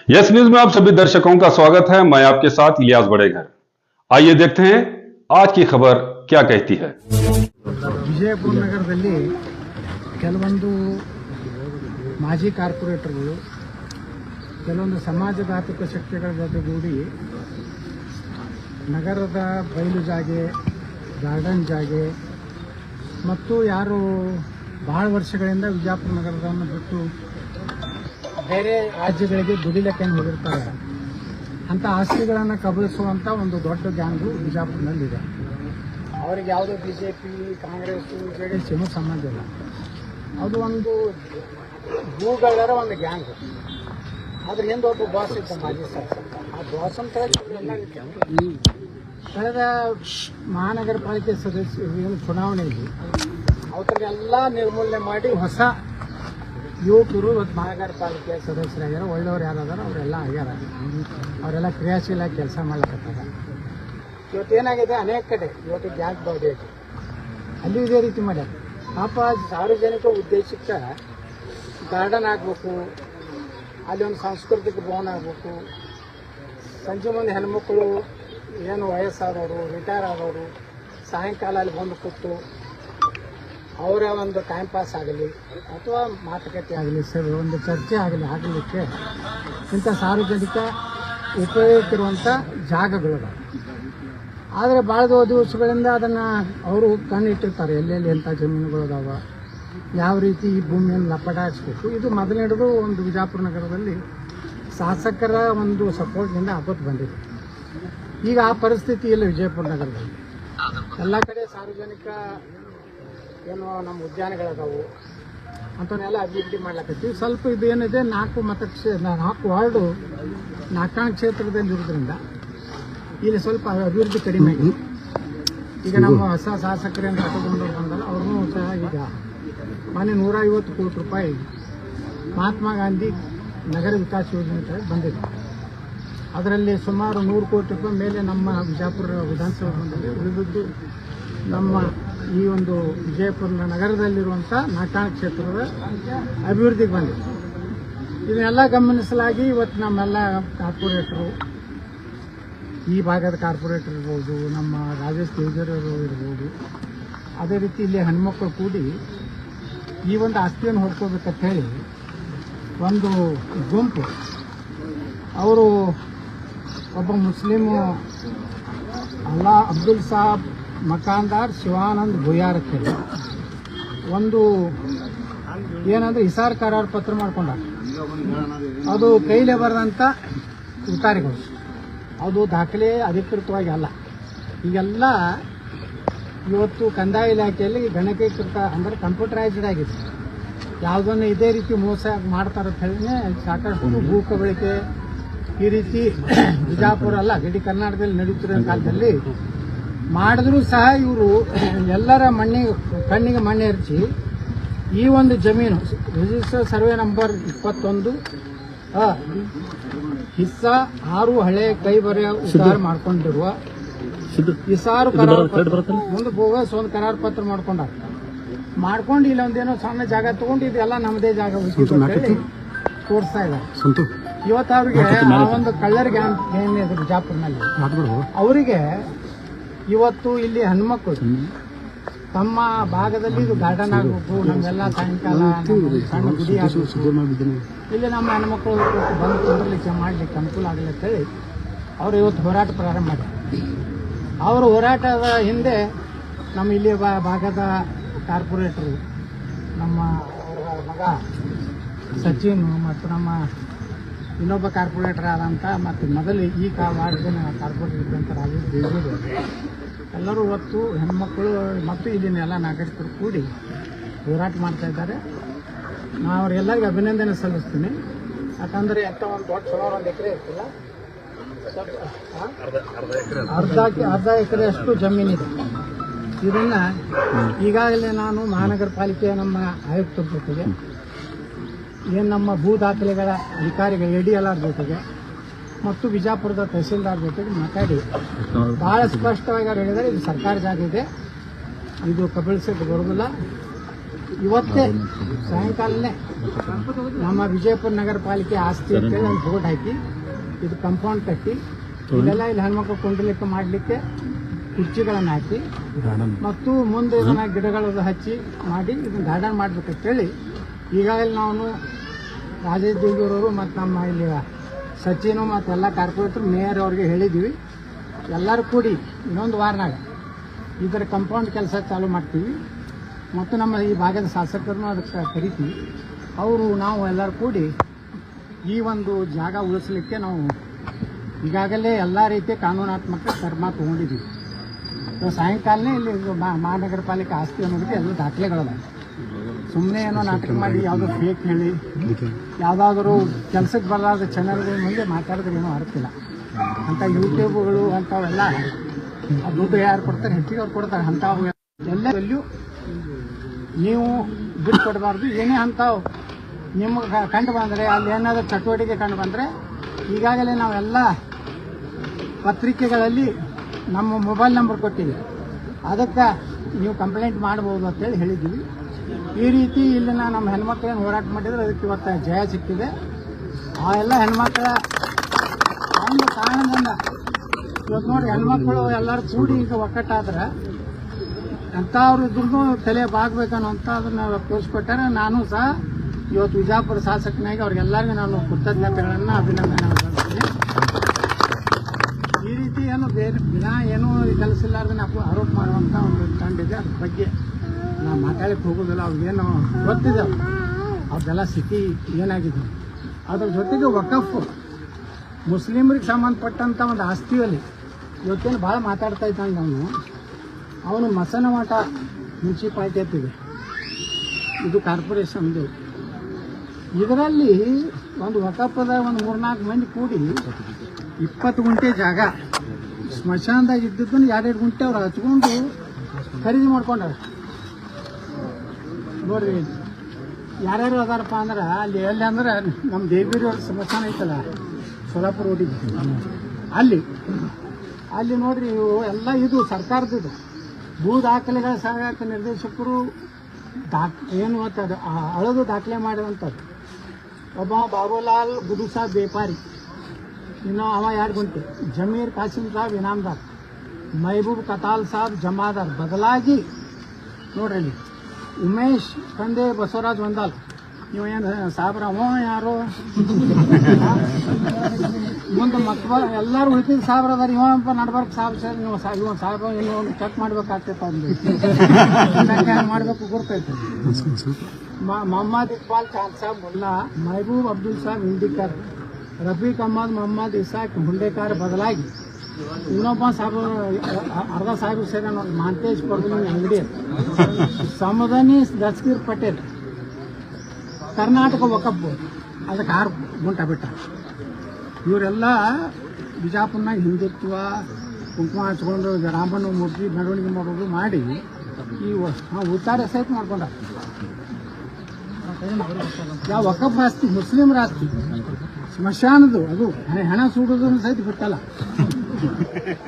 Yes news में आप सभी दर्शकों का स्वागत है। मैं आपके साथ इलियास बड़ेघर। आइए देखते हैं आज की खबर क्या कहती है। ವಿಜಯಪುರ ನಗರದಲ್ಲಿ ಕೆಲವೊಂದು ಮಾಜಿ ಕಾರ್ಪೊರೇಟರ್ಗಳು ಕೆಲವೊಂದು ಸಮಾಜಘಾತಕ ಶಕ್ತಿಗಳ ಜೊತೆಗೂಡಿ ನಗರದ ಬಯಲು ಜಾಗೆ, ಗಾರ್ಡನ್ ಜಾಗೆ ಮತ್ತು ಯಾರು ಬಹಳ ವರ್ಷಗಳಿಂದ ವಿಜಯಪುರ ನಗರವನ್ನು ಬಿಟ್ಟು ಬೇರೆ ರಾಜ್ಯಗಳಿಗೆ ದುಡಿಲಿಕ್ಕೆ ಹೋಗಿರ್ತಾರೆ ಅಂತ ಆಸ್ತಿಗಳನ್ನು ಕಬಳಿಸುವಂಥ ಒಂದು ದೊಡ್ಡ ಗ್ಯಾಂಗು ಬಿಜಾಪುರದಲ್ಲಿದೆ. ಅವರಿಗೆ ಯಾವುದೋ ಬಿಜೆಪಿ, ಕಾಂಗ್ರೆಸ್, ಜೆಡಿಎಸ್ ಏನೂ ಸಂಬಂಧ ಇಲ್ಲ. ಅದು ಒಂದು ಭೂಗಳರ ಒಂದು ಗ್ಯಾಂಗ್. ಅದ್ರ ಹಿಂದೆ ಒಬ್ಬ ಬಾಸ್ ಇದ್ದ, ಮಾಜಿ ಶಾಸಕ. ಆ ಬಾಸ್ ಅಂತ ಕಳೆದ ಮಹಾನಗರ ಪಾಲಿಕೆ ಸದಸ್ಯ ಚುನಾವಣೆಯಲ್ಲಿ ಅವರಿಗೆಲ್ಲ ನಿರ್ಮೂಲನೆ ಮಾಡಿ ಹೊಸ ಯುವಕರು ಇವತ್ತು ಮಹಾನಗರ ಪಾಲಿಕೆ ಸದಸ್ಯರಾಗ್ಯಾರ. ಒಳ್ಳೆಯವ್ರು ಯಾರಾದಾರ ಅವರೆಲ್ಲ ಆಗ್ಯಾರ. ಅವರೆಲ್ಲ ಕ್ರಿಯಾಶೀಲ ಕೆಲಸ ಮಾಡ್ಲಕತ್ತಾರ. ಇವತ್ತೇನಾಗಿದೆ, ಅನೇಕ ಕಡೆ ಇವತ್ತು ಗ್ಯಾಸ್ ಬಾಡಿ ಅಲ್ಲಿ ಇದೇ ರೀತಿ ಮಾಡ್ಯಾರ. ಪಾಪ ಸಾರ್ವಜನಿಕ ಉದ್ದೇಶಕ್ಕೆ ಗಾರ್ಡನ್ ಆಗಬೇಕು, ಅಲ್ಲಿ ಒಂದು ಸಾಂಸ್ಕೃತಿಕ ಭವನ ಆಗಬೇಕು. ಸಂಜೆ ಮುಂದೆ ಹೆಣ್ಮಕ್ಳು ಏನು ವಯಸ್ಸಾದವರು, ರಿಟೈರ್ ಆದವರು ಸಾಯಂಕಾಲ ಅಲ್ಲಿ ಬಂದು ಕೂತು ಅವರ ಒಂದು ಟೈಮ್ ಪಾಸ್ ಆಗಲಿ ಅಥವಾ ಮಾತುಕತೆ ಆಗಲಿ, ಸರ್ ಒಂದು ಚರ್ಚೆ ಆಗಲಿಕ್ಕೆ ಇಂಥ ಸಾರ್ವಜನಿಕ ಉಪಯೋಗಕ್ಕಿರುವಂಥ ಜಾಗಗಳು. ಆದರೆ ಭಾಳ ದಿವಸಗಳಿಂದ ಅದನ್ನು ಅವರು ಕಣ್ಣಿಟ್ಟಿರ್ತಾರೆ, ಎಲ್ಲೆಲ್ಲಿ ಎಂಥ ಜಮೀನುಗಳು ಅದಾವ, ಯಾವ ರೀತಿ ಈ ಭೂಮಿಯನ್ನು ಲಪಟಾಯಿಸ್ಬೇಕು. ಇದು ಮೊದಲಿಡಿದು ಒಂದು ವಿಜಯಪುರ ನಗರದಲ್ಲಿ ಶಾಸಕರ ಒಂದು ಸಪೋರ್ಟ್ನಿಂದ ಆಪತ್ತು ಬಂದಿದೆ. ಈಗ ಆ ಪರಿಸ್ಥಿತಿ ಇಲ್ಲ ವಿಜಯಪುರ ನಗರದಲ್ಲಿ. ಎಲ್ಲ ಕಡೆ ಸಾರ್ವಜನಿಕ ಏನು ನಮ್ಮ ಉದ್ಯಾನಗಳದಾವು ಅಂಥವನ್ನೆಲ್ಲ ಅಭಿವೃದ್ಧಿ ಮಾಡ್ಲಕತ್ತೀವಿ. ಸ್ವಲ್ಪ ಇದೇನಿದೆ, 4 ವಾರ್ಡು 4 ಕ್ಷೇತ್ರದಲ್ಲಿ ಇರೋದ್ರಿಂದ ಇಲ್ಲಿ ಸ್ವಲ್ಪ ಅಭಿವೃದ್ಧಿ ಕಡಿಮೆ ಆಗಿದೆ. ಈಗ ನಮ್ಮ ಹೊಸ ಶಾಸಕರೇನು ತಗೊಂಡು ಬಂದಲ್ಲ, ಅವ್ರನ್ನೂ ಸಹ ಈಗ ಮೊನ್ನೆ 150 ಕೋಟಿ ರೂಪಾಯಿ ಮಹಾತ್ಮ ಗಾಂಧಿ ನಗರ ವಿಕಾಸ ಯೋಜನೆ ಬಂದಿದೆ. ಅದರಲ್ಲಿ ಸುಮಾರು 100 ಕೋಟಿ ರೂಪಾಯಿ ಮೇಲೆ ನಮ್ಮ ವಿಜಯಪುರ ವಿಧಾನಸಭೆ ಬಂದಿದೆ. ಉಳಿದದ್ದು ನಮ್ಮ ಈ ಒಂದು ವಿಜಯಪುರ ನಗರದಲ್ಲಿರುವಂಥ 4 ಕ್ಷೇತ್ರದ ಅಭಿವೃದ್ಧಿಗೆ ಬಂದಿದೆ. ಇದನ್ನೆಲ್ಲ ಗಮನಿಸಲಾಗಿ ಇವತ್ತು ನಮ್ಮೆಲ್ಲ ಕಾರ್ಪೊರೇಟರು, ಈ ಭಾಗದ ಕಾರ್ಪೊರೇಟರ್ ಇರ್ಬೋದು, ನಮ್ಮ ರಾಜೇಶ್ ತೇಜರವರು ಇರ್ಬೋದು, ಅದೇ ರೀತಿ ಇಲ್ಲಿ ಹೆಣ್ಮಕ್ಳು ಕೂಡಿ ಈ ಒಂದು ಆಸ್ತಿಯನ್ನು ಹೊಡ್ಕೋಬೇಕಂತ ಹೇಳಿ ಒಂದು ಗುಂಪು, ಅವರು ಒಬ್ಬ ಮುಸ್ಲಿಮು ಅಬ್ದುಲ್ ಸಾಬ್ ಮಕಾನ್ದಾರ್ ಶಿವಾನಂದ್ ಭುಯಾರ್ ಅಂತೇಳಿ ಒಂದು ಏನಂದ್ರೆ ಇಸಾರ್ ಕರಾರ್ ಪತ್ರ ಮಾಡ್ಕೊಂಡ, ಅದು ಕೈಲೇ ಬರೆದಂಥ ಉತ್ತಾರಿಗಳು. ಅದು ದಾಖಲೆ ಅಧಿಕೃತವಾಗಿ ಅಲ್ಲ. ಈಗೆಲ್ಲ ಇವತ್ತು ಕಂದಾಯ ಇಲಾಖೆಯಲ್ಲಿ ಗಣಕೀಕೃತ ಅಂದರೆ ಕಂಪ್ಯೂಟರೈಸ್ಡ್ ಆಗಿದೆ. ಯಾವುದನ್ನು ಇದೇ ರೀತಿ ಮೋಸ ಮಾಡ್ತಾರಂತ ಹೇಳಿನೇ ಸಾಕಷ್ಟು ಭೂ ಕಬಳಿಕೆ ಈ ರೀತಿ ಬಿಜಾಪುರ ಅಲ್ಲ, ಇಡೀ ಕರ್ನಾಟಕದಲ್ಲಿ ನಡೀತಿರೋ ಕಾಲದಲ್ಲಿ ಮಾಡಿದ್ರೂ ಸಹ ಇವರು ಎಲ್ಲರ ಕಣ್ಣಿಗೆ ಮಣ್ಣೆ ಎರಚಿ ಈ ಒಂದು ಜಮೀನು ರಿಜಿಸ್ಟರ್ ಸರ್ವೆ ನಂಬರ್ 21 ಹಿಸ್ಸಾ 6 ಹಳೆ ಕೈ ಬರೆಯ ಉದ್ದಾರ ಮಾಡ್ಕೊಂಡಿರುವ ಇಸಾರು ಒಂದು ಬೋಗಸ್ ಒಂದು ಕರಾರ್ ಪತ್ರ ಮಾಡ್ಕೊಂಡು ಇಲ್ಲಿ ಒಂದೇನೋ ಸಣ್ಣ ಜಾಗ ತಗೊಂಡು ಇದೆಲ್ಲ ನಮ್ಮದೇ ಜಾಗ ತೋರಿಸ್ತಾ ಇದ್ದಾರೆ. ಇವತ್ತು ಅವ್ರಿಗೆ ಆ ಒಂದು ಕಳ್ಳರಿಗೆ ಏನಿದೆ ಬಿಜಾಪುರ್ನಲ್ಲಿ, ಅವರಿಗೆ ಇವತ್ತು ಇಲ್ಲಿ ಹೆಣ್ಮಕ್ಳು ತಮ್ಮ ಭಾಗದಲ್ಲಿ ಇದು ಗಾರ್ಡನ್ ಆಗಬೇಕು, ನಮ್ಮೆಲ್ಲ ಸಾಯಂಕಾಲ ಸಣ್ಣ ಗುಡಿ ಆಗಬೇಕು, ಇಲ್ಲಿ ನಮ್ಮ ಹೆಣ್ಮಕ್ಳು ಬಂದು ಕುಂದ್ರಲಿಕ್ಕೆ ಮಾಡಲಿಕ್ಕೆ ಅನುಕೂಲ ಆಗಲಿ ಅಂತೇಳಿ ಅವರು ಇವತ್ತು ಹೋರಾಟ ಪ್ರಾರಂಭ ಮಾಡಿದ್ದಾರೆ. ಅವರ ಹೋರಾಟದ ಹಿಂದೆ ನಮ್ಮ ಇಲ್ಲಿ ಭಾಗದ ಕಾರ್ಪೊರೇಟರು, ನಮ್ಮ ಅವರ ಮಗ ಸಚಿನ್ ಮತ್ತು ನಮ್ಮ ಇನ್ನೊಬ್ಬ ಕಾರ್ಪೊರೇಟರ್ ಆದಂಥ ಮತ್ತು ಮೊದಲು ಈ ವಾರ್ಡಿನ ಕಾರ್ಪೊರೇಟರ್ ಇದ್ದಂಥ ರಾಜೇಶ್ ದೇಜೂರು ಎಲ್ಲರೂ ಇವತ್ತು ಹೆಣ್ಮಕ್ಳು ಮತ್ತು ಇಲ್ಲಿನೆಲ್ಲ ನಾಗರಿಕರು ಕೂಡಿ ಹೋರಾಟ ಮಾಡ್ತಾ ಇದ್ದಾರೆ. ನಾನು ಅವರೆಲ್ಲರಿಗೂ ಅಭಿನಂದನೆ ಸಲ್ಲಿಸ್ತೀನಿ. ಯಾಕಂದರೆ ಎಂಥ ಒಂದು ದೊಡ್ಡ ಸುಮಾರು 1 ಎಕರೆ ಇರ್ತಿಲ್ಲ, ಅರ್ಧ ಎಕರೆಯಷ್ಟು ಜಮೀನಿದೆ. ಇದನ್ನು ಈಗಾಗಲೇ ನಾನು ಮಹಾನಗರ ಪಾಲಿಕೆಯ ನಮ್ಮ ಆಯುಕ್ತರ ಜೊತೆಗೆ, ಏನು ನಮ್ಮ ಭೂ ದಾಖಲೆಗಳ ಅಧಿಕಾರಿಗಳ ADLR ಜೊತೆಗೆ ಮತ್ತು ಬಿಜಾಪುರದ ತಹಸೀಲ್ದಾರ್ ಜೊತೆಗೆ ಮಾತಾಡಿ ಭಾಳ ಸ್ಪಷ್ಟವಾಗಿ ಅವ್ರು ಹೇಳಿದರೆ ಇದು ಸರ್ಕಾರ ಜಾಗ ಇದೆ, ಇದು ಕಬಳಿಸಕ್ಕೆ ಬರೋದಿಲ್ಲ, ಇವತ್ತೇ ಸಾಯಂಕಾಲನೇ ನಮ್ಮ ವಿಜಯಪುರ ನಗರ ಪಾಲಿಕೆ ಆಸ್ತಿ ಅಂತೇಳಿ ಒಂದು ಬೋರ್ಡ್ ಹಾಕಿ ಇದು ಕಂಪೌಂಡ್ ಕಟ್ಟಿ ಇದೆಲ್ಲ ಇಲ್ಲಿ ಹೆಣ್ಮಕ್ಳು ಕೊಂಡಲಿಕ್ಕೆ ಮಾಡಲಿಕ್ಕೆ ಕುರ್ಚಿಗಳನ್ನು ಹಾಕಿ ಮತ್ತು ಮುಂದೆ ಇದನ್ನ ಗಿಡಗಳನ್ನು ಹಚ್ಚಿ ಮಾಡಿ ಇದನ್ನ ಗಾರ್ಡನ್ ಮಾಡ್ಬೇಕಂತೇಳಿ ಈಗಾಗಲೇ ನಾವು ರಾಜೇಶ್ ದೇವಿಯವರು ಮತ್ತು ನಮ್ಮ ಇಲ್ಲಿ ಸಚಿನು ಮತ್ತು ಎಲ್ಲ ಕಾರ್ಪೊರೇಟರ್ ಮೇಯರ್ ಅವ್ರಿಗೆ ಹೇಳಿದ್ದೀವಿ. ಎಲ್ಲರೂ ಕೂಡಿ ಇನ್ನೊಂದು ವಾರನಾಗ ಇದರ ಕಂಪೌಂಡ್ ಕೆಲಸ ಚಾಲೂ ಮಾಡ್ತೀವಿ ಮತ್ತು ನಮ್ಮ ಈ ಭಾಗದ ಶಾಸಕರನ್ನು ಅದಕ್ಕೆ ಕರಿತೀವಿ. ಅವರು ನಾವು ಎಲ್ಲರೂ ಕೂಡಿ ಈ ಒಂದು ಜಾಗ ಉಳಿಸಲಿಕ್ಕೆ ನಾವು ಈಗಾಗಲೇ ಎಲ್ಲ ರೀತಿಯ ಕಾನೂನಾತ್ಮಕ ಕ್ರಮ ತಗೊಂಡಿದ್ದೀವಿ. ಸಾಯಂಕಾಲನೇ ಇಲ್ಲಿ ಮಹಾನಗರ ಪಾಲಿಕೆ ಆಸ್ತಿ ಅನ್ನೋದಕ್ಕೆ ಎಲ್ಲ ದಾಖಲೆಗಳದ. ಸುಮ್ಮನೆ ಏನೋ ನಾಟಕ ಮಾಡಿ ಯಾವುದೋ ಫೇಕ್ ಹೇಳಿ ಯಾವುದಾದ್ರೂ ಕೆಲಸಕ್ಕೆ ಬರಲಾದ ಚಾನಲ್ಗಳ ಮುಂದೆ ಮಾತಾಡಿದ್ರೆ ಏನೋ ಅರ್ಥಿಲ್ಲ. ಅಂಥ ಯೂಟ್ಯೂಬ್ಗಳು ಅಂಥವೆಲ್ಲ ದುಡ್ಡು ಯಾರು ಕೊಡ್ತಾರೆ, ಹೆಚ್ಚಿಗೆ ಅವ್ರು ಕೊಡ್ತಾರೆ. ಅಂಥವು ಎಲ್ಲೆಲ್ಲೂ ನೀವು ದುಡ್ಡು ಕೊಡಬಾರ್ದು. ಏನೇ ಅಂಥವು ನಿಮಗೆ ಕಂಡು ಬಂದರೆ, ಅಲ್ಲಿ ಏನಾದರೂ ಚಟುವಟಿಕೆ ಕಂಡು ಬಂದರೆ ಈಗಾಗಲೇ ನಾವೆಲ್ಲ ಪತ್ರಿಕೆಗಳಲ್ಲಿ ನಮ್ಮ ಮೊಬೈಲ್ ನಂಬರ್ ಕೊಟ್ಟಿವಿ, ಅದಕ್ಕೆ ನೀವು ಕಂಪ್ಲೇಂಟ್ ಮಾಡ್ಬೋದು ಅಂತೇಳಿ ಹೇಳಿದ್ದೀವಿ. ಈ ರೀತಿ ಇಲ್ಲಿನ ನಮ್ಮ ಹೆಣ್ಮಕ್ಳೇನು ಹೋರಾಟ ಮಾಡಿದ್ರೆ ಅದಕ್ಕೆ ಇವತ್ತು ಜಯ ಸಿಕ್ಕಿದೆ. ಆ ಎಲ್ಲ ಹೆಣ್ಮಕ್ಳ ಒಂದು ಕಾರಣದಿಂದ ಇವತ್ತು ನೋಡಿ ಹೆಣ್ಮಕ್ಳು ಎಲ್ಲರೂ ಕೂಡಿ ಈಗ ಒಕ್ಕಟ್ಟಾದ್ರೆ ಅಂಥವ್ರು ಇದ್ರೂ ತಲೆ ಬಾಗಬೇಕನ್ನೋಂಥ ಅದನ್ನು ತೋರಿಸ್ಕೊಟ್ಟಾರೆ. ನಾನು ಸಹ ಇವತ್ತು ವಿಜಯಪುರ ಶಾಸಕನಾಗಿ ಅವ್ರಿಗೆಲ್ಲರಿಗೂ ನಾನು ಕೃತಜ್ಞತೆಗಳನ್ನು ಅಭಿನಂದನೆ ಮಾಡ್ತೀನಿ. ಈ ರೀತಿ ಏನು ಬೇರೆ ದಿನ ಏನೂ ಕೆಲಸ ಇಲ್ಲಾರ್ದನ್ನ ಆರೋಪ ಮಾಡುವಂಥ ಒಂದು ತಂಡಿದೆ. ಅದ್ರ ಬಗ್ಗೆ ನಾವು ಮಾತಾಡಕ್ಕೆ ಹೋಗೋದಿಲ್ಲ. ಅವ್ರಿಗೇನು ಗೊತ್ತಿದೆ ಅವ್ರದ್ದೆಲ್ಲ ಸ್ಥಿತಿ ಏನಾಗಿದೆ. ಅದ್ರ ಜೊತೆಗೆ ವಕಫ್ ಮುಸ್ಲಿಮರಿಗೆ ಸಂಬಂಧಪಟ್ಟಂಥ ಒಂದು ಆಸ್ತಿಯಲ್ಲಿ ಇವತ್ತೇನು ಭಾಳ ಮಾತಾಡ್ತಾ ಇದ್ದಂಗೆ ಅವನು ಮಸನಮಠ ಮುನ್ಸಿಪಾಲ್ಟಿ ಅಂತಿದೆ, ಇದು ಕಾರ್ಪೊರೇಷನ್ದು. ಇದರಲ್ಲಿ ಒಂದು ವಕಫದ ಒಂದು 3-4 ಮಂದಿ ಕೂಡಿ 20 ಗುಂಟೆ ಜಾಗ ಸ್ಮಶಾನದಾಗ ಇದ್ದದ್ದನ್ನು 2-2 ಗುಂಟೆ ಅವ್ರು ಹಚ್ಕೊಂಡು ಖರೀದಿ ಮಾಡ್ಕೊಂಡಾರ. ನೋಡ್ರಿ ಯಾರ್ಯಾರು ಅದಾರಪ್ಪ ಅಂದ್ರೆ ಅಲ್ಲಿ ಎಲ್ಲಿ ಅಂದ್ರೆ ನಮ್ಮ ದೇವಿಯವ್ರ ಸ್ಮಶಾನ ಐತಲ್ಲ ಸೋಲಾಪುರ ರೋಡಿಗೆ, ಅಲ್ಲಿ ನೋಡ್ರಿ ಇವು ಎಲ್ಲ ಇದು ಸರ್ಕಾರದ್ದು ಭೂ ದಾಖಲೆಗಳ ಸಹಾಯಕ ನಿರ್ದೇಶಕರು ಏನು ಅಂತದ್ದು ಅಳದು ದಾಖಲೆ ಮಾಡಿರುವಂಥದ್ದು. ಒಬ್ಬ ಬಾಬುಲಾಲ್ ಗುಡುಸಾಬ್ ಬೇಪಾರಿ, ಇನ್ನು ಅವ 2 ಗುಂಟೆ, ಜಮೀರ್ ಕಾಸಿಂ ಸಾಬ್ ಇನಾಮ್ದಾರ್, ಮಹಬೂಬ್ ಕತಾಲ್ ಸಾಬ್ ಜಮಾದಾರ್. ಬದಲಾಗಿ ನೋಡ್ರಿ ಉಮೇಶ್ ತಂದೆ ಬಸವರಾಜ್ ವಂದಾಲ್, ನೀವು ಏನು ಸಾಬ್ರ ಯಾರು ಮುಂದೆ ಮಕ್ಕಳ ಎಲ್ಲರೂ ಉಳಿತಿದ್ದು ಸಾಬ್ರ ಅದಾರ. ಇವಪ್ಪ ನಡ್ಬಾರ್ದು ಸಾಬ್ ಸರ್, ನೀವು ಇವ ಸಾಬ್ರ ಇನ್ನೂ ಚೆಕ್ ಮಾಡ್ಬೇಕಾಗ್ತೈತೆ ಅಂದು ಮಾಡಬೇಕು ಗುರ್ತೈತೆ. ಮೊಹಮ್ಮದ್ ಇಕ್ಬಾಲ್ ಖಾನ್ ಸಾಬ್ ಮುಲ್ಲಾ, ಮಹಬೂಬ್ ಅಬ್ದುಲ್ ಸಾಬ್ ಹಿಂದಿಕರ್, ರಫೀಕ್ ಅಹಮದ್ ಮೊಹಮ್ಮದ್ ಇಸಾಕ್ ಹುಂಡೇಕಾರ್. ಬದಲಾಗಿ ಇನ್ನೊಬ್ಬ ಸಾಬ್ ಅರ್ಧ ಸಾಹೇಬ್ ಸೇರಿ ನೋಡಿ ಮಹಾಂತೇಶ್ ಪರ್ವನಿ ಅಂಗಡಿ, ಸಮದನಿ ದಸ್ಕೀರ್ ಪಟೇಲ್, ಕರ್ನಾಟಕ ವಕಫ್ ಅದಕ್ಕೆ 6 ಗುಂಟ ಬಿಟ್ಟ. ಇವರೆಲ್ಲ ಬಿಜಾಪುರ್ನಾಗ ಹಿಂದುತ್ವ ಕುಂಕುಮ ಹಚ್ಕೊಂಡು ರಾಮನ ಮೂರ್ತಿ ಮೆರವಣಿಗೆ ಮಾಡೋದು ಮಾಡಿ ಈ ಉತ್ತಾರ ಸಹಿತ ಮಾಡ್ಕೊಂಡ. ಯಾವ ವಕಫ್ ಆಸ್ತಿ ಮುಸ್ಲಿಮರ ಆಸ್ತಿ ಸ್ಮಶಾನದು ಅದು ಹೆಣ ಸುಡೋದನ್ನು ಸಹಿತ ಬಿಟ್ಟಲ್ಲ.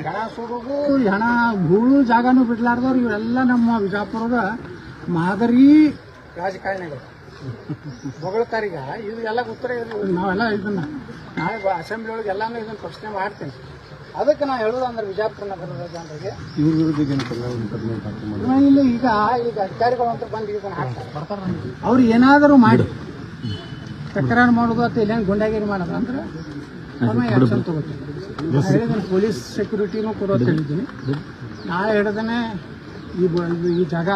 ಹೆಣ ಸುಡೋದು ಹೆಣ ಗೂಳು ಜಾಗನೂ ಬಿಡ್ಲಾರ್ದವ್ರು ಇವರೆಲ್ಲ ನಮ್ಮ ವಿಜಾಪುರದ ಮಾದರಿ ರಾಜಕಾರಣಿಗಳು ಹೊಗಳ್ತಾರೀಗ. ಇದು ಎಲ್ಲ ಉತ್ತರ ನಾವೆಲ್ಲ ಇದನ್ನ ನಾಳೆ ಅಸೆಂಬ್ಲಿ ಒಳಗೆ ಎಲ್ಲಾನು ಇದನ್ನ ಪ್ರಶ್ನೆ ಮಾಡ್ತೇನೆ. ಅದಕ್ಕೆ ನಾವು ಹೇಳೋದು ಅಂದ್ರೆ ವಿಜಯಪುರ ನಗರದ ಜನರಿಗೆ ಇಲ್ಲ ಈಗ ಅಧಿಕಾರಿಗಳು ಅಂತ ಬಂದು ಇದನ್ನ ಹಾಕ್ತಾರೆ. ಅವ್ರು ಏನಾದರೂ ಮಾಡಿ ತಕರಾರು ಮಾಡೋದು ಅಥವಾ ಇಲ್ಲೇನು ಗುಂಡಾಗಿರಿ ಮಾಡೋದು ಅಂದ್ರೆ ಆಕ್ಷನ್ ತಗೋತೀನಿ. ಹೇಳಿದ್ದೀನಿ ಪೊಲೀಸ್ ಸೆಕ್ಯೂರಿಟಿನೂ ಕೊಡೋದು ಹೇಳಿದ್ದೀನಿ. ನಾಳೆ ಹಿಡಿದನೇ ಈ ಜಾಗ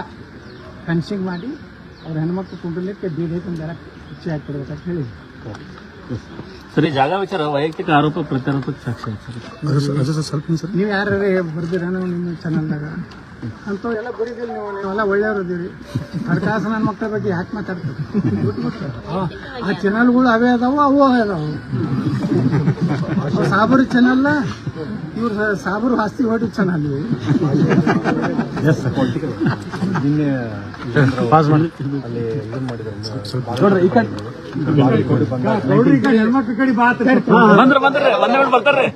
ಫೆನ್ಸಿಂಗ್ ಮಾಡಿ ಅವ್ರ ಹೆಣ್ಮಕ್ಳು ಕುಂಡಲಿಕ್ಕೆ ಬೀದೈತಂದೆಲ್ಲ ಹೆಚ್ಚು ಹಾಕಿಡ್ಬೇಕಂತ ಹೇಳಿ. ಸರಿ, ಜಾಗ ವಿಚಾರ ವೈಯಕ್ತಿಕ ಆರೋಪ ಪ್ರತ್ಯಾರೋಪಕ್ಕೆ ಸಾಕ್ಷಿ ಸರ್. ನೀವು ಯಾರು ಬರ್ದಿರೇನೋ ನಿಮ್ಮ ಚಾನಲ್ದಾಗ ಅಂಥವು ಎಲ್ಲ ಬರೀದಿಲ್ಲ. ನೀವೆಲ್ಲ ಒಳ್ಳೆಯವ್ರು ಇದೀರಿ. ಹಣಕಾಸ ನನ್ನ ಮಕ್ಕಳ ಬಗ್ಗೆ ಯಾಕೆ ಮಾತಾಡ್ತಾರೆ? ಆ ಚಾನಲ್ಗಳು ಅವೇ ಅದಾವು, ಅವು ಅದಾವು. ಸಾಬರು ಚಾನಲ್, ಇವ್ರು ಸಾಬರು ಆಸ್ತಿ ಹೊಡಿ ಚಾನಲ್. ಪಾಸ್ ಮಾಡಿ ಅಲ್ಲಿ ಇದನ್ನ ಮಾಡಿದ್ರು ನೋಡ್ರಿ ಈ ಕಡೆ ನೋಡ್ರಿ ಈಗ ಹೆಣ್ಮಕ್ಳ ಕಡೆ ಬಾತ್ ಬಂದ್ರೆ ಒಂದೇ ಮಿನಿಟ್ ಬರ್ತಾರ್ರಿ.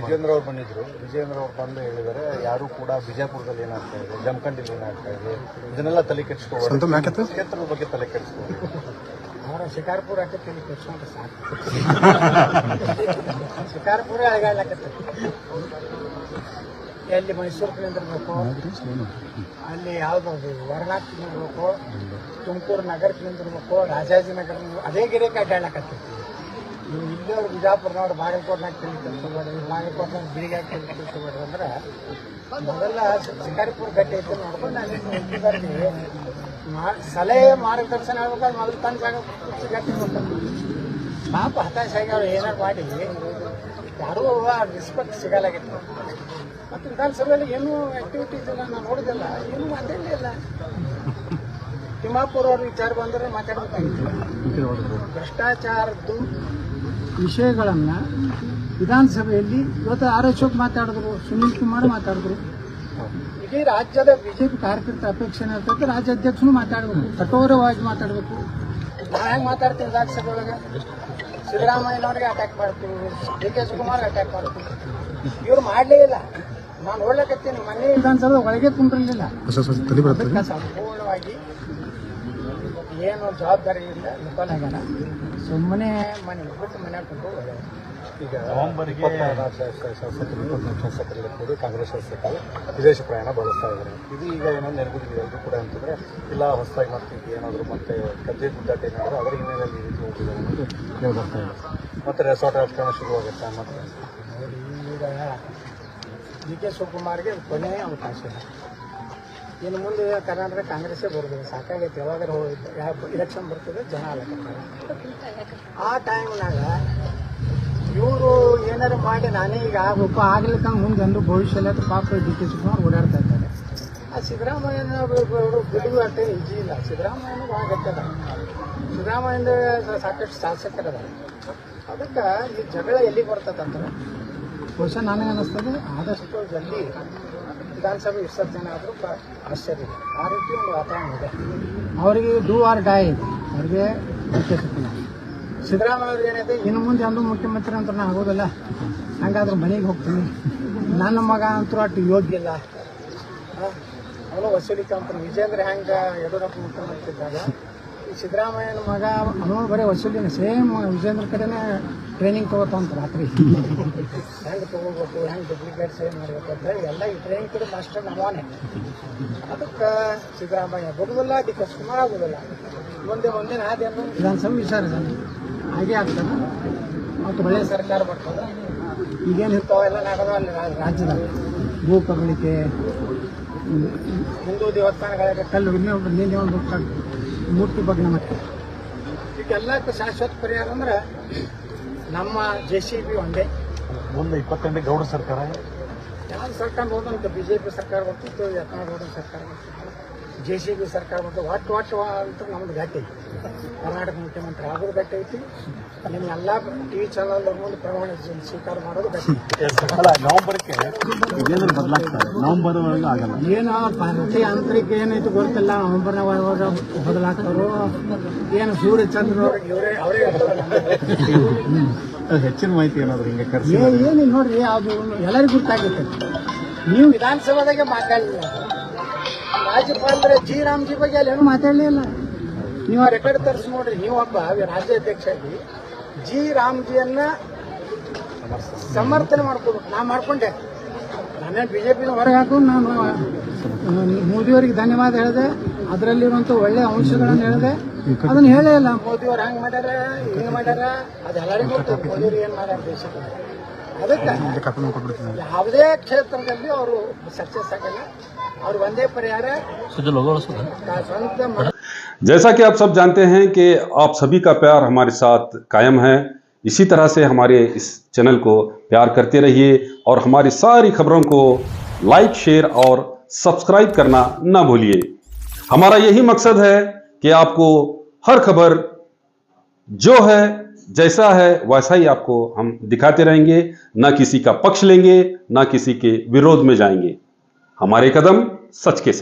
ವಿಜೇಂದ್ರ ಅವ್ರು ಬಂದಿದ್ರು. ವಿಜೇಂದ್ರ ಅವ್ರು ಬಂದು ಹೇಳಿದರೆ ಯಾರು ಕೂಡ ಬಿಜಾಪುರದಲ್ಲಿ ಏನಾಗ್ತಾ ಇದೆ, ಜಮಖಂಡಿಲಿ ಏನಾಗ್ತಾ ಇದೆ, ಇದನ್ನೆಲ್ಲ ತಲೆ ಕೆಡಿಸ್ಕೋಬಾರ್ದು, ಕ್ಷೇತ್ರದ ಬಗ್ಗೆ ತಲೆ ಕೆಡಿಸ್ಕೋಬಾರ್ದು. ಅವರ ಶಿಕಾರ್ಪುರ ಹಾಕತ್ತೀನಿ ಕೆಡ್ಸ್ಕೊಂಡ್ರೆ ಸಾಕು. ಶಿಕಾರ್ಪುರ ಅಳಗಾಡ್ಲಕತ್ತ. ಎಲ್ಲಿ ಮೈಸೂರು ನಿಂದಿರ್ಬೇಕು, ಅಲ್ಲಿ ಯಾವ್ದು ವರ್ಣಾಕ್ ನಿಂದಿರ್ಬೇಕು, ತುಮಕೂರು ನಗರಕ್ಕೆ ನಿಂದಿರ್ಬೇಕು, ರಾಜಾಜಿನಗರ ಅದೇ ಗಿರಿಯಕ್ಕೆ ಅಡ್ಡಾಡ್ಲಕತ್ತೈತಿ. ನೀವು ಇಲ್ಲವ್ರು ಬಿಜಾಪುರನವ್ರು ಬಾಗಲಕೋಟ್ನಾಗ ತಲೆ ಕೆಡಿಸ್ಕೋಬೇಡ್ರಿ, ಬಾಗಲಕೋಟ್ನಾಗ ಬಿಳಿಗಾಗ ತಲೆ ಕೆಡಿಸ್ಕೋಬೇಡ್ರಿ ಅಂದ್ರೆ ಮೊದಲ ಶಿಕಾರಿಪುರ ಗಟ್ಟಿ ಐತೆ ನೋಡ್ಕೊಂಡು ನಾನು ಸಲಹೆ ಮಾರ್ಗದರ್ಶನ ಆಗ್ಬೇಕಾದ್ರೆ ಮೊದಲು ತನ್ನ ಜಾಗ ಗಟ್ಟಿ ಕೊಡ್ತಾರೆ. ಪಾಪ ಹತಾಶ ಆಗಿ ಅವ್ರು ಏನಾರು ಮಾಡಿ ಯಾರೂ ರೆಸ್ಪೆಕ್ಟ್ ಸಿಗಲಾಗಿತ್ತು. ಮತ್ತು ವಿಧಾನಸಭೆಯಲ್ಲಿ ಏನೂ ಆಕ್ಟಿವಿಟೀಸ್ ಇಲ್ಲ, ನಾನು ನೋಡಿದೆಲ್ಲ ಏನೂ ಮಾತಾಡಲಿಲ್ಲ. ತಿಮ್ಮಾಪುರ ಅವ್ರ ವಿಚಾರ ಬಂದರೆ ಮಾತಾಡಬೇಕಾಗಿತ್ತು. ಭ್ರಷ್ಟಾಚಾರದ್ದು ವಿಷಯಗಳನ್ನು ವಿಧಾನಸಭೆಯಲ್ಲಿ ಇವತ್ತು ಆರ್ ಅಶೋಕ್ ಮಾತಾಡಿದ್ರು, ಸುನೀಲ್ ಕುಮಾರ್ ಮಾತಾಡಿದ್ರು. ಇಡೀ ರಾಜ್ಯದ ಬಿಜೆಪಿ ಕಾರ್ಯಕರ್ತರ ಅಪೇಕ್ಷೆ ಇರ್ತೈತೆ, ರಾಜ್ಯಾಧ್ಯಕ್ಷನು ಮಾತಾಡಬೇಕು, ಕಠೋರವಾಗಿ ಮಾತಾಡಬೇಕು. ನಾವು ಹೆಂಗೆ ಮಾತಾಡ್ತೀವಿ ವಿಧಾನಸಭೆ ಒಳಗೆ? ಸಿದ್ದರಾಮಯ್ಯನವ್ರಿಗೆ ಅಟ್ಯಾಕ್ ಮಾಡ್ತೀವಿ, ಡಿ ಕೆ ಶಿವಕುಮಾರ್ ಅಟ್ಯಾಕ್ ಮಾಡ್ತೀವಿ. ಇವ್ರು ಮಾಡಲೇ ಇಲ್ಲ. ನಾನು ನೋಡ್ಲಕತ್ತೀನಿ, ಮೊನ್ನೆ ವಿಧಾನಸಭೆ ಒಳಗೆ ಕುಂಡಿರಲಿಲ್ಲ. ಸಂಪೂರ್ಣವಾಗಿ ಏನು ಜವಾಬ್ದಾರಿ ಇಲ್ಲ, ವಿಫಲಾಗ್ಯಾನ. ಸುಮ್ಮನೆ ಮನೆ ಬಿಟ್ಟು ಮನ್ಯಾಗ ಕುಂತು ಈಗ ನವೆಂಬರ್ಗೆ ಶಾಸಕರು ಶಾಸಕರು ಕಾಂಗ್ರೆಸ್ ಶಾಸಕರು ವಿದೇಶ ಪ್ರಯಾಣ ಬಳಸ್ತಾ ಇದ್ದಾರೆ. ಇದು ಈಗ ಏನೊಂದು ನೆನಪಿದೆ ಎಲ್ಲರೂ ಕೂಡ ಅಂತಂದ್ರೆ ಇಲ್ಲ ಹೊಸದಾಗಿ ಮಾಡ್ತಿದ್ವಿ ಏನಾದರೂ ಮತ್ತೆ ಕಜ್ಜೆ ಗುಡ್ಡಾಟ ಏನಾದರೂ ಅದರ ಹಿನ್ನೆಲೆಯಲ್ಲಿ ಈ ರೀತಿ ಹೋಗಿದ್ದಾರೆ ಅನ್ನೋದು ನೀವು ಬರ್ತಾ ಇದೆ. ಮತ್ತೆ ರೆಸಾರ್ಟ್ ರಾಜಕಾರಣ ಶುರುವಾಗುತ್ತೆ. ಮತ್ತೆ ಈಗ ಡಿ ಕೆ ಶಿವಕುಮಾರ್ಗೆ ಕೊನೆಯ ಅವಕಾಶ. ಇನ್ನು ಮುಂದೆ ಕರ್ನಾಟಕ ಕಾಂಗ್ರೆಸ್ಸೇ ಬರ್ತದೆ, ಸಾಕಾಗೈತೆ. ಯಾವಾಗ ಇಲೆಕ್ಷನ್ ಬರ್ತದೆ ಜನ ಆಗತ್ತೆ. ಆ ಟೈಮ್ನಾಗ ಇವರು ಏನಾರು ಮಾಡಿ ನಾನೇ ಈಗ ಒಬ್ಬ ಆಗ್ಲಿಕ್ಕ ಮುಂದೆ ಅಂದು ಭವಿಷ್ಯ ಪಾಪ ಡಿ ಕೆ ಶಿವಕುಮಾರ್ ಓಡಾಡ್ತಾ ಇದ್ದಾರೆ. ಆ ಸಿದ್ದರಾಮಯ್ಯನವರು ಬಿಡುವು ಅಷ್ಟೇ ಈಜಿ ಇಲ್ಲ. ಸಿದ್ದರಾಮಯ್ಯನೂ ಭಾಳ ಗಟ್ಟದ. ಸಿದ್ದರಾಮಯ್ಯಂದ ಸಾಕಷ್ಟು ಶಾಸಕರದ. ಅದಕ್ಕೆ ಈ ಜಗಳ ಎಲ್ಲಿ ಬರ್ತದಂದ್ರೆ ಬಹುಶಃ ನನಗೆ ಅನ್ನಿಸ್ತದೆ ಆದಷ್ಟು ಜಲ್ದಿ ವಿಧಾನಸಭೆ ವಿಸರ್ಜನೆ ಆದರೂ ಆಶ್ಚರ್ಯ ಇದೆ. ಆ ರೀತಿ ಒಂದು ವಾತಾವರಣ ಇದೆ. ಅವರಿಗೆ ಡೂ ಆರ್ ಡೈ ಇದೆ. ಅವ್ರಿಗೆ ಸಿದ್ದರಾಮಯ್ಯ ಅವ್ರಿಗೆ ಏನೈತೆ, ಇನ್ನು ಮುಂದೆ ಅಂದು ಮುಖ್ಯಮಂತ್ರಿ ಅಂತ ನಾನು ಆಗೋದಿಲ್ಲ, ಹಂಗಾದ್ರೆ ಮನೆಗೆ ಹೋಗ್ತೀನಿ, ನನ್ನ ಮಗ ಅಂತೂ ಅಷ್ಟು ಯೋಗ್ಯ ಇಲ್ಲ. ಅವನು ವಸೂಲಿ ಕಂಪನಿ ವಿಜೇಂದ್ರ ಹೆಂಗೆ ಯಡಿಯೂರಪ್ಪ ಮುಖ್ಯಮಂತ್ರಿ ಇದ್ದಾಗ ಈ ಸಿದ್ದರಾಮಯ್ಯನ ಮಗ ಅವನು ಬರೀ ವಸೂಲಿನ ಸೇಮ್ ವಿಜೇಂದ್ರ ಕಡೆನೇ ಟ್ರೈನಿಂಗ್ ತಗೋತಾವಂತ ರಾತ್ರಿ ಹೆಂಗೆ ತಗೋಬೇಕು, ಹೆಂಗೆ ಡುಪ್ಲಿಕೇಟ್ ಸೇವ್ ಮಾಡಬೇಕು ಅಂತ ಹೇಳಿ ಎಲ್ಲ ಈ ಟ್ರೈನಿಂಗ್ ಕಡೆ ಮಾಸ್ಟರ್ ನಮ್ಮನೆ. ಅದಕ್ಕೆ ಸಿದ್ದರಾಮಯ್ಯ ಬರುವುದಿಲ್ಲ, ಡಿ ಕೆ ಶಿವಕುಮಾರ್ ಆಗೋದಿಲ್ಲ. ಮುಂದಿನ ಹಾದಿಯನ್ನು ವಿಧಾನಸಭೆ ವಿಚಾರಿಸೋದು ಹಾಗೆ ಆಗ್ತದೆ. ಮತ್ತು ಒಳ್ಳೆಯ ಸರ್ಕಾರ ಬರ್ತದೆ. ಈಗೇನು ಇರ್ತಾವೆಲ್ಲ ನಾಗದ ಅಲ್ಲಿ ರಾಜ್ಯದ ಭೂ ಕಬಳಿಕೆ, ಹಿಂದೂ ದೇವಸ್ಥಾನಗಳಿಗೆ ಕಲ್ಲು ನಿನ್ನೆ ಒಂದು ಮೂರ್ತಿ ಬಗ್ಗೆ ಮತ್ತೆ ಇದೆಲ್ಲಕ್ಕೂ ಶಾಶ್ವತ ಪರಿಹಾರ ಅಂದ್ರೆ ನಮ್ಮ JCB ಒಂದೇ. ಮುಂದೆ 22 ಗೌಡ ಸರ್ಕಾರ ಯಾವ ಸರ್ಕಾರ ಹೋದಂತ BJP ಸರ್ಕಾರ ಬರ್ತಿತ್ತು, ಯತ್ನಾಳ್ ಗೌಡ ಸರ್ಕಾರ ಬರ್ತಿತ್ತು, JCB ಸರ್ಕಾರ ಬರ್ತಿತ್ತು. ಒಟ್ಟು ಅಂತ ನಮ್ದು ಗಟ್ಟಿ ಐತಿ. ಕರ್ನಾಟಕ ಮುಖ್ಯಮಂತ್ರಿ ಆಗೋದು ಗಟ್ಟಿ ಐತಿ. ನಿಮ್ಮ ಎಲ್ಲ TV ಚಾನಲ್ ಮುಂದೆ ಪ್ರಮಾಣ ಸ್ವೀಕಾರ ಮಾಡೋದು ಗಟ್ಟಿ. ನವೆಂಬರ್ಗೆ ಬದಲಾಗ್ತಾರೆ. ನವೆಂಬರ್ ಒಳಗೆ ಆಗಲ್ಲ. ಏನು ಪಾರ್ಟಿ ಆಂತರಿಕ ಏನೈತಿ ಗೊತ್ತಿಲ್ಲ. ನವೆಂಬರ್ನಾಗ ಬದಲಾಗ್ತಾರೋ ಏನು ಸೂರ್ಯ ಚಂದ್ರವ್ರಿಗೆ ಅವರೇ ಹೆಚ್ಚಿನ ಮಾಹಿತಿ ಏನಾದ್ರು ಹಿಂಗೆ ಏನಿಲ್ಲ ನೋಡ್ರಿ. ಅದು ಎಲ್ಲರಿಗೂ ಗೊತ್ತಾಗುತ್ತೆ. ನೀವು ವಿಧಾನಸಭಾದಾಗೆ ಮಾತಾಡಲಿಲ್ಲ. ರಾಜ್ಯಪಾಲರ ಜಿ ರಾಮ್ಜಿ ಬಗ್ಗೆ ಅಲ್ಲಿ ಏನು ಮಾತಾಡಲಿಲ್ಲ. ನೀವು ಆ ರೆಕಾರ್ಡ್ ತರಿಸಿ ನೋಡ್ರಿ. ನೀವೊಬ್ಬ ರಾಜ್ಯಾಧ್ಯಕ್ಷ ಆಗಿ ಜಿ ರಾಮ್ಜಿಯನ್ನ ಸಮರ್ಥನೆ ಮಾಡ್ಕೋಬೇಕು. ನಾ ಮಾಡ್ಕೊಂಡೆ. ನಾನೇನು BJPನ ಹೊರಗೆ ಹಾಕೊಂಡು ನಾನು ಮೋದಿಯವರಿಗೆ ಧನ್ಯವಾದ ಹೇಳಿದೆ. ಅದರಲ್ಲಿರುವಂಥ ಒಳ್ಳೆಯ ಅಂಶಗಳನ್ನು ಹೇಳಿದೆ. ಅದನ್ನು ಹೇಳೇ ಇಲ್ಲ. ಮೋದಿಯವ್ರು ಹಂಗೆ ಮಾಡ್ಯಾರ, ಹಿಂಗೆ ಮಾಡ್ಯಾರ, ಅದು ಎಲ್ಲರಿಗೂ ಗೊತ್ತು. ಮೋದಿಯವ್ರು ಏನು ಮಾಡ್ಯಾರ ದೇಶಕ್ಕೆ. ಅದಕ್ಕೆ ಯಾವುದೇ ಕ್ಷೇತ್ರದಲ್ಲಿ ಅವರು ಸಕ್ಸಸ್ ಆಗಲ್ಲ. ಅವ್ರು ಒಂದೇ ಪರಿಹಾರ ಸ್ವಂತ. जैसा कि आप सब जानते हैं कि आप सभी का प्यार हमारे साथ कायम है। इसी तरह से हमारे इस चैनल को प्यार करते रहिए और हमारी सारी खबरों को लाइक, शेयर और सब्सक्राइब करना ना भूलिए। हमारा यही मकसद है कि आपको हर खबर जो है जैसा है वैसा ही आपको हम दिखाते रहेंगे। ना किसी का पक्ष लेंगे, ना किसी के विरोध में जाएंगे। हमारे कदम सच के साथ।